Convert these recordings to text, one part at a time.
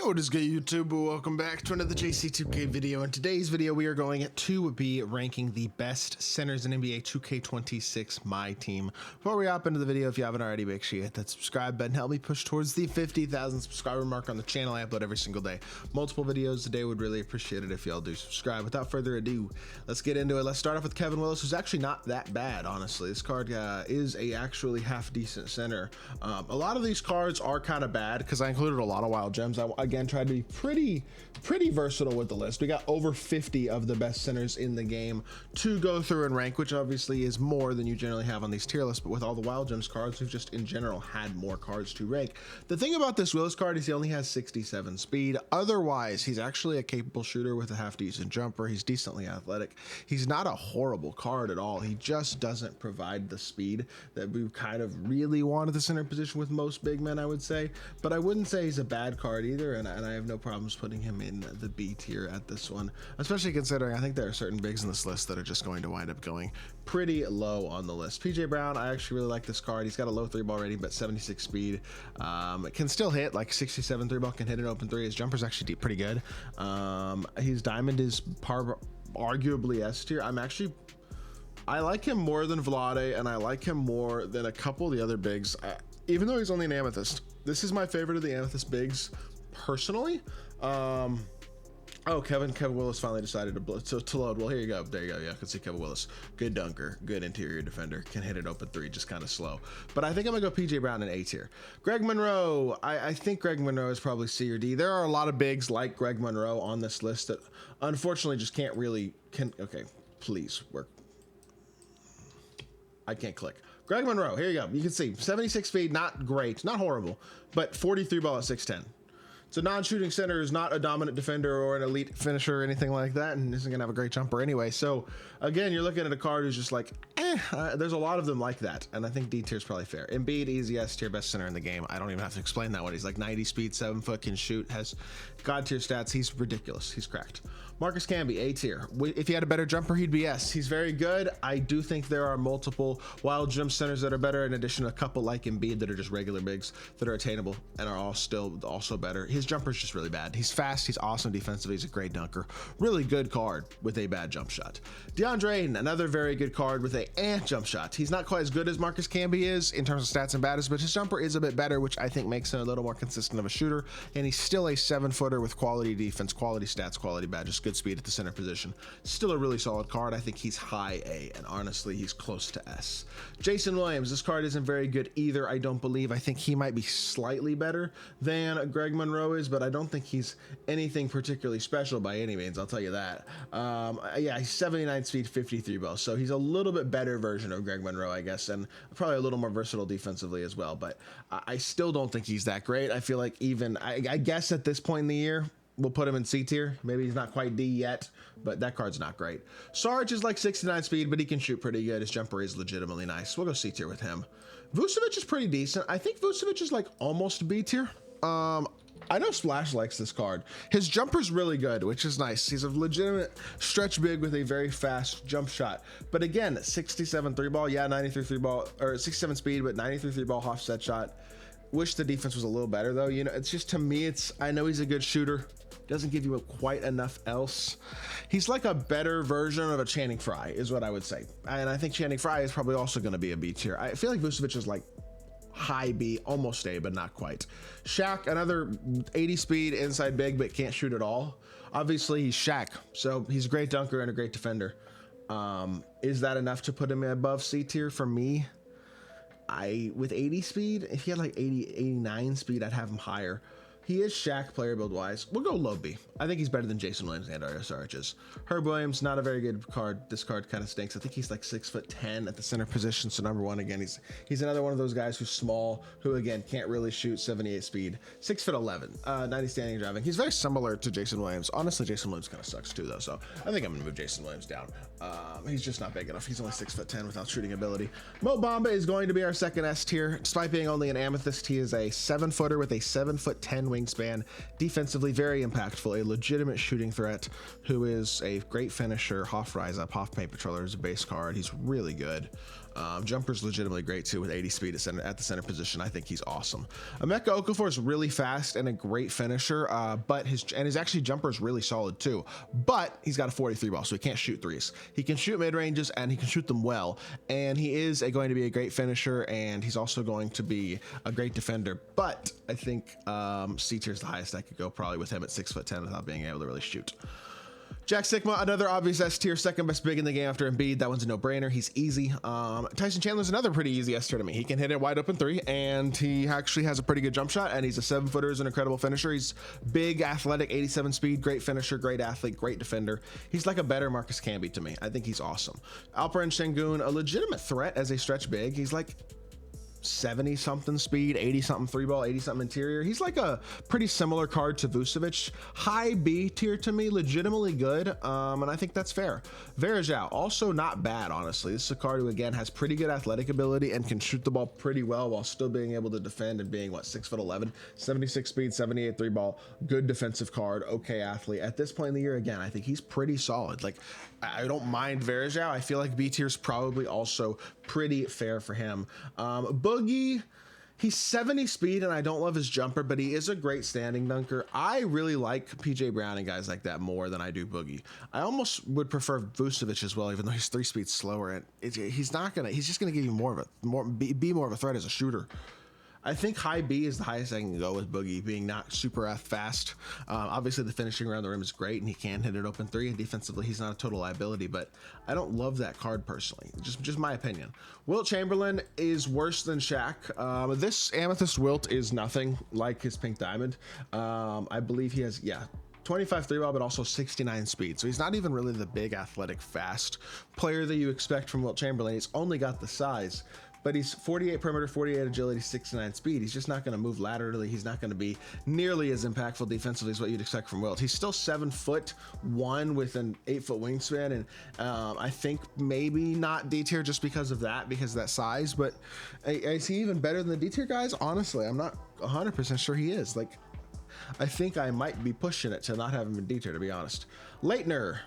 What is good, YouTube? Welcome back to another JC2K video. In today's video, we are going to be ranking the best centers in NBA 2K26 MyTEAM. Before we hop into the video, if you haven't already, make sure you hit that subscribe button. Help me push towards the 50,000 subscriber mark on the channel. I upload every single day. Multiple videos a day. Would really appreciate it if y'all do subscribe. Without further ado, let's get into it. Let's start off with Kevin Willis, who's actually not that bad, honestly. This card is a actually half decent center. A lot of these cards are kind of bad because I included a lot of wild gems. I again tried to be pretty versatile with the list. We got over 50 of the best centers in the game to go through and rank, which obviously is more than you generally have on these tier lists. But with all the wild gems cards, we've just in general had more cards to rank. The thing about this Willis card is he only has 67 speed. Otherwise, he's actually a capable shooter with a half decent jumper. He's decently athletic. He's not a horrible card at all. He just doesn't provide the speed that we kind of really want at the center position with most big men, I would say. But I wouldn't say he's a bad card either, and I have no problems putting him in the B tier at this one, especially considering I think there are certain bigs in this list that are just going to wind up going pretty low on the list. PJ Brown, I actually really like this card. He's got a low 3-ball rating, but 76 speed. It can still hit like 67 3-ball, can hit an open 3. His jumper's actually pretty good. His diamond is arguably S tier. I like him more than Vlade, and I like him more than a couple of the other bigs. Even though he's only an amethyst, this is my favorite of the amethyst bigs personally. Oh, Kevin Willis finally decided to load. Well, here you go. There you go. Yeah, I can see Kevin Willis. Good dunker, good interior defender, can hit an open 3, just kind of slow. But I think I'm gonna go PJ Brown in A tier. Greg Monroe, I think Greg Monroe is probably C or D. There are a lot of bigs like Greg Monroe on this list that unfortunately just can't really, okay, please work. I can't click. Greg Monroe, here you go. You can see 76 speed, not great, not horrible, but 43 ball at 6'10". So non-shooting center is not a dominant defender or an elite finisher or anything like that, and isn't gonna have a great jumper anyway. So again, you're looking at a card who's just like, there's a lot of them like that, and I think D tier is probably fair. Embiid, easy S tier, best center in the game. I don't even have to explain that one. He's like 90 speed, 7 foot, can shoot, has god tier stats. He's ridiculous. He's cracked. Marcus Camby, A tier. If he had a better jumper, he'd be S. He's very good. I do think there are multiple wild gem centers that are better, in addition to a couple like Embiid that are just regular bigs that are attainable and are all still also better. His jumper's just really bad. He's fast. He's awesome defensively. He's a great dunker. Really good card with a bad jump shot. DeAndre Ayton, another very good card with a jump shot. He's not quite as good as Marcus Camby is in terms of stats and batters, but his jumper is a bit better, which I think makes him a little more consistent of a shooter. And he's still a 7-footer with quality defense, quality stats, quality badges, good speed at the center position. Still a really solid card. I think he's high A, and honestly, he's close to S. Jason Williams, this card isn't very good either, I don't believe. I think he might be slightly better than Greg Monroe is, but I don't think he's anything particularly special by any means, I'll tell you that. Yeah, he's 79 speed, 53 ball, so he's a little bit better version of Greg Monroe, I guess, and probably a little more versatile defensively as well, but I still don't think he's that great. I feel like even, I guess at this point in the year, we'll put him in C tier. Maybe he's not quite D yet, but that card's not great. Sarge is like 69 speed, but he can shoot pretty good. His jumper is legitimately nice. We'll go C tier with him. Vucevic is pretty decent. I think Vucevic is like almost B tier. I know Splash likes this card. His jumper's really good, which is nice. He's a legitimate stretch big with a very fast jump shot. But again, 67 3-ball, yeah, 93 3-ball, or 67 speed, but 93 3-ball offset shot. Wish the defense was a little better though. You know, it's just, to me, I know he's a good shooter. Doesn't give you quite enough else. He's like a better version of a Channing Frye is what I would say. And I think Channing Frye is probably also going to be a B tier. I feel like Vucevic is like high B, almost A, but not quite. Shaq, another 80 speed inside big, but can't shoot at all. Obviously he's Shaq, so he's a great dunker and a great defender. Is that enough to put him above C tier for me? With 80 speed, if he had like 89 speed, I'd have him higher. He is Shaq player build wise. We'll go low B. I think he's better than Jason Williams and Dario Saric. Herb Williams, not a very good card. This card kind of stinks. I think he's like 6'10" at the center position. So number one, again, he's another one of those guys who's small, who again can't really shoot. 78 speed, 6'11", 90 standing driving. He's very similar to Jason Williams. Honestly, Jason Williams kind of sucks too though. So I think I'm gonna move Jason Williams down. He's just not big enough. He's only 6'10" without shooting ability. Mo Bamba is going to be our second S tier. Despite being only an amethyst, he is a 7-footer with a 7'10" wingspan, defensively very impactful, a legitimate shooting threat, who is a great finisher. Hoff Rise Up, Hoff Paint Patroller is a base card. He's really good. Jumper's legitimately great too with 80 speed at the center position. I think he's awesome. Emeka Okafor is really fast and a great finisher, but his actually jumper is really solid too. But he's got a 43 ball, so he can't shoot threes. He can shoot mid ranges and he can shoot them well. And he is going to be a great finisher, and he's also going to be a great defender. But I think C tier is the highest I could go, probably with him at 6'10" without being able to really shoot. Jack Sigma, another obvious S tier, second best big in the game after Embiid. That one's a no-brainer. He's easy. Tyson Chandler's another pretty easy S tier to me. He can hit it wide open three, and he actually has a pretty good jump shot, and he's a 7-footer, is an incredible finisher. He's big, athletic, 87 speed, great finisher, great athlete, great defender. He's like a better Marcus Camby to me. I think he's awesome. Alperen Sengun, a legitimate threat as a stretch big. He's like 70 something speed, 80 something three ball, 80 something interior. He's like a pretty similar card to Vucevic. High B tier to me, legitimately good, and I think that's fair. Verajao, also not bad, honestly. This is a card who again has pretty good athletic ability and can shoot the ball pretty well while still being able to defend and being, what, 6'11", 76 speed, 78 three ball, good defensive card, okay athlete. At this point in the year, again, I think he's pretty solid. Like, I don't mind Verajao. I feel like B tier's probably also pretty fair for him. Boogie, he's 70 speed and I don't love his jumper, but he is a great standing dunker. I really like PJ Brown and guys like that more than I do Boogie. I almost would prefer Vucevic as well, even though he's 3 speeds slower, and he's just gonna give you be more of a threat as a shooter. I think high B is the highest I can go with Boogie, being not super fast. Obviously, the finishing around the rim is great, and he can hit it open three. And defensively, he's not a total liability, but I don't love that card personally. Just my opinion. Wilt Chamberlain is worse than Shaq. This Amethyst Wilt is nothing like his Pink Diamond. I believe he has, 25 three ball, but also 69 speed. So he's not even really the big athletic fast player that you expect from Wilt Chamberlain. He's only got the size. But he's 48 perimeter, 48 agility, 69 speed. He's just not going to move laterally. He's not going to be nearly as impactful defensively as what you'd expect from Wilt. He's still 7'1" with an 8-foot wingspan, and I think maybe not D tier just because of that size. But is he even better than the D tier guys? Honestly, I'm not 100% sure he is. Like, I think I might be pushing it to not have him in D tier, to be honest. Leitner,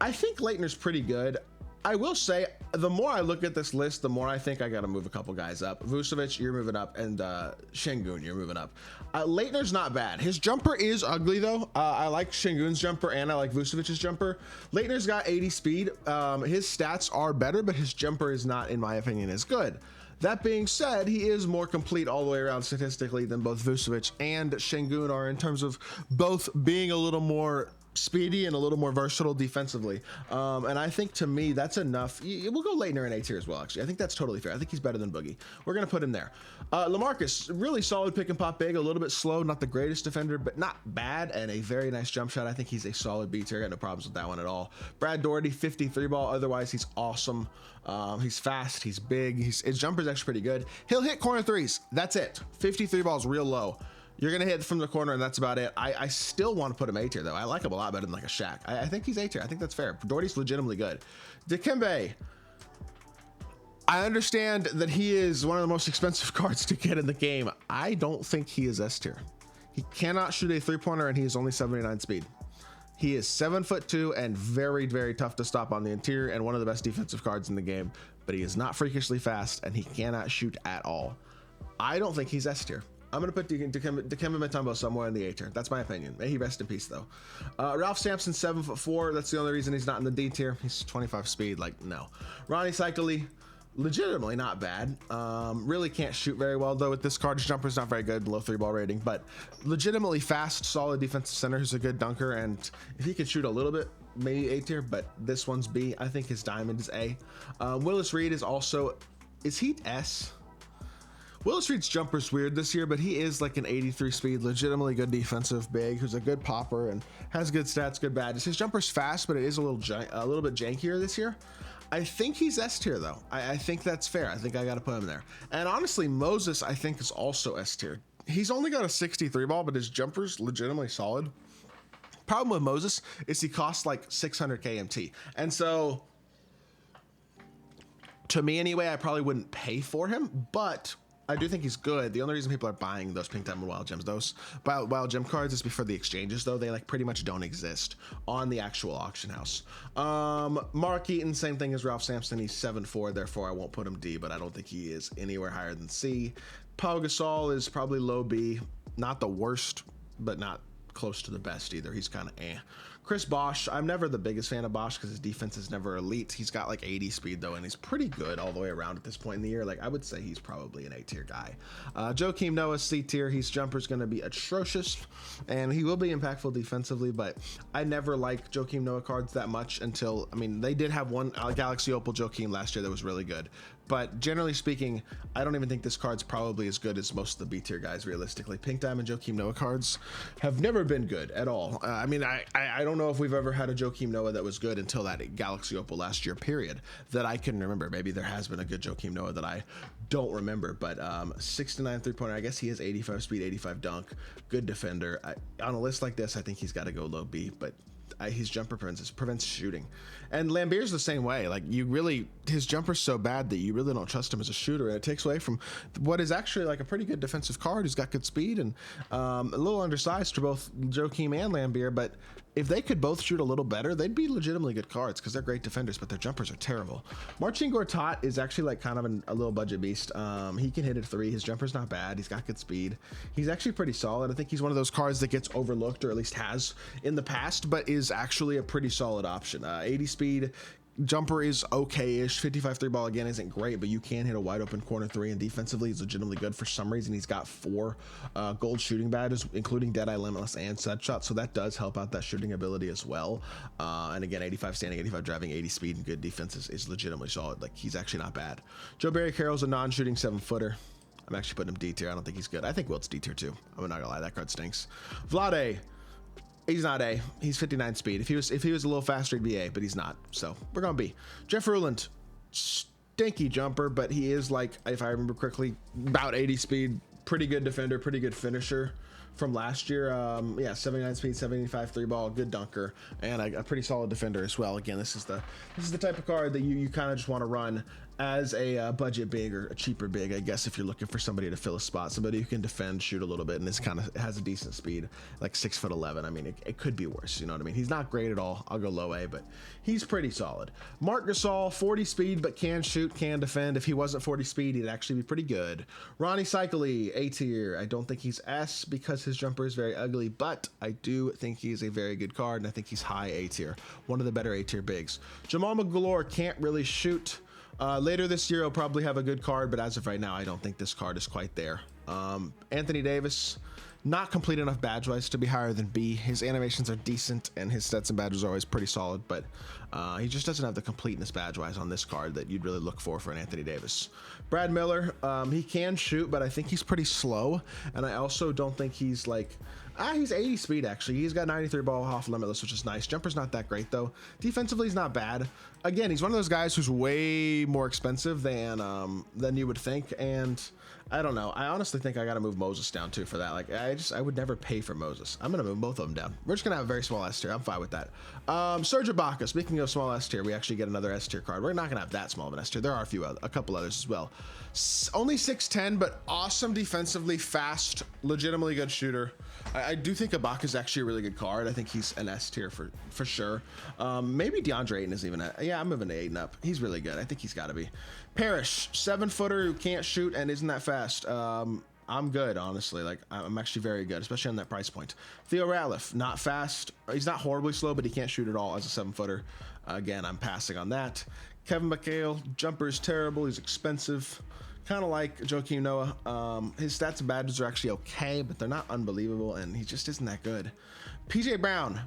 I think Leitner's pretty good. I will say, the more I look at this list, the more I think I got to move a couple guys up. Vucevic, you're moving up, and Sengun, you're moving up. Leitner's not bad. His jumper is ugly, though. I like Sengun's jumper, and I like Vucevic's jumper. Leitner's got 80 speed. His stats are better, but his jumper is not, in my opinion, as good. That being said, he is more complete all the way around statistically than both Vucevic and Sengun are, in terms of both being a little more speedy and a little more versatile defensively, and I think to me that's enough. We'll go Leitner in A tier as well. Actually, I think that's totally fair. I think he's better than Boogie. We're gonna put him there. LaMarcus, really solid pick and pop big, a little bit slow, not the greatest defender, but not bad, and a very nice jump shot. I think he's a solid B tier. I got no problems with that one at all. Brad Doherty, 53 ball. Otherwise, he's awesome. He's fast. He's big. His jumper's actually pretty good. He'll hit corner threes. That's it. 53 balls, real low. You're going to hit from the corner, and that's about it. I still want to put him A tier, though. I like him a lot better than like a Shaq. I think he's A tier. I think that's fair. Doherty's legitimately good. Dikembe, I understand that he is one of the most expensive cards to get in the game. I don't think he is S tier. He cannot shoot a three-pointer, and he is only 79 speed. He is 7'2" and very, very tough to stop on the interior, and one of the best defensive cards in the game. But he is not freakishly fast, and he cannot shoot at all. I don't think he's S tier. I'm going to put Dikembe Mutombo somewhere in the A tier. That's my opinion. May he rest in peace, though. Ralph Sampson, 7'4". That's the only reason he's not in the D tier. He's 25 speed. Like, no. Ronnie Cycli, legitimately not bad. Really can't shoot very well, though, with this card. His jumper's not very good, low 3-ball rating, but legitimately fast, solid defensive center who's a good dunker, and if he could shoot a little bit, maybe A tier, but this one's B. I think his diamond is A. Willis Reed is also... Is he S? Willis Reed's jumper's weird this year, but he is like an 83 speed, legitimately good defensive big who's a good popper and has good stats, good badges. His jumper's fast, but it is a little bit jankier this year. I think he's S tier, though. I think that's fair. I think I got to put him there. And honestly, Moses, I think, is also S tier. He's only got a 63 ball, but his jumper's legitimately solid. Problem with Moses is he costs like 600 KMT. And so, to me anyway, I probably wouldn't pay for him, but I do think he's good. The only reason people are buying those Pink Diamond Wild Gems, those Wild Gem cards, is before the exchanges, though. They like pretty much don't exist on the actual auction house. Mark Eaton, same thing as Ralph Sampson. He's 7'4", therefore I won't put him D, but I don't think he is anywhere higher than C. Pau Gasol is probably low B. Not the worst, but not close to the best either. He's kind of eh. Chris Bosh, I'm never the biggest fan of Bosh because his defense is never elite. He's got like 80 speed though, and he's pretty good all the way around at this point in the year. Like I would say he's probably an A tier guy. Joakim Noah, C tier. His jumper's going to be atrocious, and he will be impactful defensively, but I never liked Joakim Noah cards that much until, I mean, they did have one Galaxy Opal Joakim last year that was really good. But generally speaking, I don't even think this card's probably as good as most of the B tier guys realistically. Pink Diamond Joakim Noah cards have never been good at all. I mean, I don't know if we've ever had a Joakim Noah that was good until that Galaxy Opal last year period that I can remember. Maybe there has been a good Joakim Noah that I don't remember, but 69 3-pointer, I guess he has 85 speed, 85 dunk, good defender. On a list like this, I think he's got to go low B, but his jumper prevents shooting. And Lambier's the same way. Like his jumper's so bad that you really don't trust him as a shooter, and it takes away from what is actually like a pretty good defensive card who's got good speed and a little undersized for both Joakim and Lambier, but if they could both shoot a little better, they'd be legitimately good cards because they're great defenders, but their jumpers are terrible. Marcin Gortat is actually like kind of a little budget beast. He can hit a 3. His jumper's not bad. He's got good speed. He's actually pretty solid. I think he's one of those cards that gets overlooked, or at least has in the past, but is actually a pretty solid option. 80 speed. Jumper is okay-ish. 55 3-ball again isn't great, but you can hit a wide open corner 3, and defensively he's legitimately good. For some reason he's got 4 gold shooting badges, including Deadeye, Limitless, and Set Shot, so that does help out that shooting ability as well. And again, 85 standing, 85 driving, 80 speed, and good defense is legitimately solid. Like, he's actually not bad. Joe Barry Carroll's a non-shooting 7-footer. I'm actually putting him D tier. I don't think he's good. I think Wilt's D tier too. I'm not gonna lie, that card stinks. Vlade. He's not A. He's 59 speed. If he was a little faster, he'd be A, but he's not. So we're going B. Jeff Ruland, stinky jumper, but he is, like, if I remember correctly, about 80 speed. Pretty good defender, pretty good finisher from last year. Yeah, 79 speed, 75 3-ball, good dunker, and a pretty solid defender as well. Again, this is the type of card that you kind of just want to run as a budget big or a cheaper big, I guess, if you're looking for somebody to fill a spot, somebody who can defend, shoot a little bit, and this kind of has a decent speed, like 6'11". I mean, it could be worse, you know what I mean? He's not great at all. I'll go low A, but he's pretty solid. Mark Gasol, 40 speed, but can shoot, can defend. If he wasn't 40 speed, he'd actually be pretty good. Ronnie Cycli, A tier. I don't think he's S because his jumper is very ugly, but I do think he's a very good card, and I think he's high A tier. One of the better A tier bigs. Jamal McGlure can't really shoot. Later this year, he'll probably have a good card, but as of right now, I don't think this card is quite there. Anthony Davis, not complete enough badge-wise to be higher than B. His animations are decent, and his stats and badges are always pretty solid, but he just doesn't have the completeness badge-wise on this card that you'd really look for an Anthony Davis. Brad Miller, he can shoot, but I think he's pretty slow, and I also don't think he's like... he's 80 speed, actually. He's got 93 ball off limitless, which is nice. Jumper's not that great, though. Defensively, he's not bad. Again, he's one of those guys who's way more expensive than you would think, and I don't know. I honestly think I got to move Moses down, too, for that. Like, I would never pay for Moses. I'm going to move both of them down. We're just going to have a very small S tier. I'm fine with that. Serge Ibaka, speaking of small S tier, we actually get another S tier card. We're not going to have that small of an S tier. There are a couple others as well. Only 6'10", but awesome defensively, fast, legitimately good shooter. I do think Ibaka is actually a really good card. I think he's an S tier for sure. Maybe DeAndre Ayton is even yeah, I'm moving to Ayton up. He's really good. I think he's got to be. Parrish, 7-footer who can't shoot and isn't that fast. I'm good, honestly. Like, I'm actually very good, especially on that price point. Theo Ratliff, not fast. He's not horribly slow, but he can't shoot at all as a 7-footer. Again, I'm passing on that. Kevin McHale, jumper is terrible. He's expensive. Kind of like Joakim Noah. His stats and badges are actually okay, but they're not unbelievable, and he just isn't that good. PJ Brown,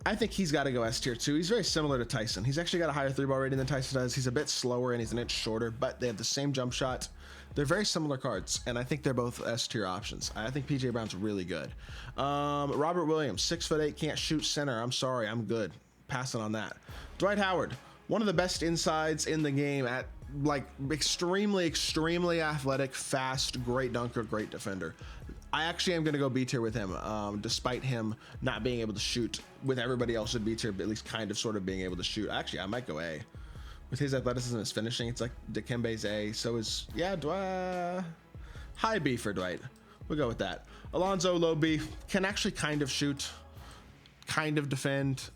I think he's got to go S tier too. He's very similar to Tyson. He's actually got a higher 3-ball rating than Tyson does. He's a bit slower, and he's an inch shorter, but they have the same jump shot. They're very similar cards, and I think they're both S tier options. I think PJ Brown's really good. Robert Williams, 6'8", can't shoot center. I'm sorry, I'm good. Passing on that. Dwight Howard, one of the best insides in the game at like extremely athletic, fast, great dunker, great defender. I actually am going to go B tier with him, despite him not being able to shoot with everybody else at B tier, but at least kind of sort of being able to shoot. Actually, I might go A. With his athleticism and his finishing, it's like Dikembe's A. So is, yeah, High B for Dwight. We'll go with that. Alonso, low B. Can actually kind of shoot, kind of defend.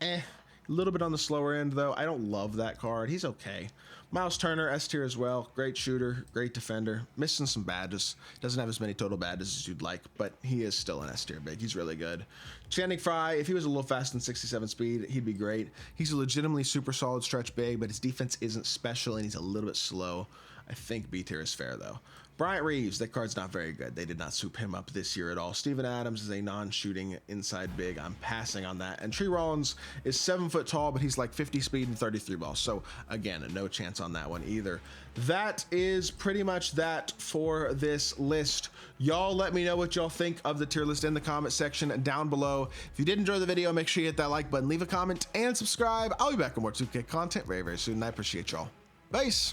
A little bit on the slower end, though. I don't love that card. He's okay. Miles Turner, S tier as well. Great shooter, great defender. Missing some badges. Doesn't have as many total badges as you'd like, but he is still an S tier big. He's really good. Channing Frye, if he was a little fast and 67 speed, he'd be great. He's a legitimately super solid stretch big, but his defense isn't special and he's a little bit slow. I think B tier is fair, though. Bryant Reeves, that card's not very good. They did not soup him up this year at all. Steven Adams is a non-shooting inside big. I'm passing on that. And Tree Rollins is 7 foot tall, but he's like 50 speed and 33 ball. So again, no chance on that one either. That is pretty much that for this list. Y'all let me know what y'all think of the tier list in the comment section down below. If you did enjoy the video, make sure you hit that like button, leave a comment, and subscribe. I'll be back with more 2K content very, very soon. And I appreciate y'all. Peace.